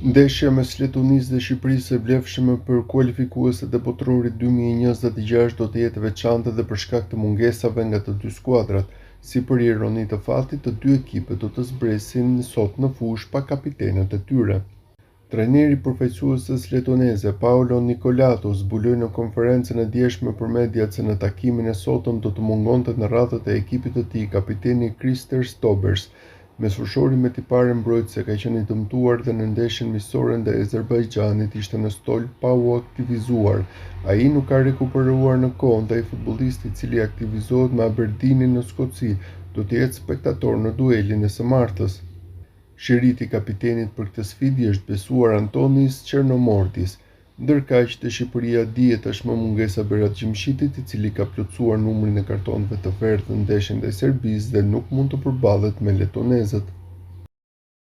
Ndeshja mes Letonisë dhe Shqipërisë e vlefshme për kualifikueset e Botrorit 2026 do të jetë e veçantë dhe për shkak të mungesave nga të dy skuadrat. Si për ironi të fatit, të dy ekipet do të zbresin sot në fushë pa kapitenët e tyre. Trajneri përfaqësues letoneze Paolo Nicolatou zbuloi në konferencën e djeshme për mediat se në takimin e sotëm do të mungonte në radhët e ekipit të tij kapiteni Krister Stobers. Mesfushori me tipare mbrojtëse ka qenë i dëmtuar dhe në ndeshjen miqësore ndaj Azerbajxhanit ishte në stol pa u aktivizuar. Ai nuk ka rikuperuar në kohë ndaj futbollisti i cili aktivizohet me Aberdeinin në Skoci, do të jetë spektator në duelin e së martës. Shiriti i kapitenit për këtë sfidë është besuar Antonis Chernomordis. Ndërkaq te Shqipëria dihet tashmë mungesa Berat Gjimshitit, i cili ka plotësuar numrin e kartonëve të verdhë në ndeshjen ndaj Serbisë dhe nuk mund të përballet me letonezët.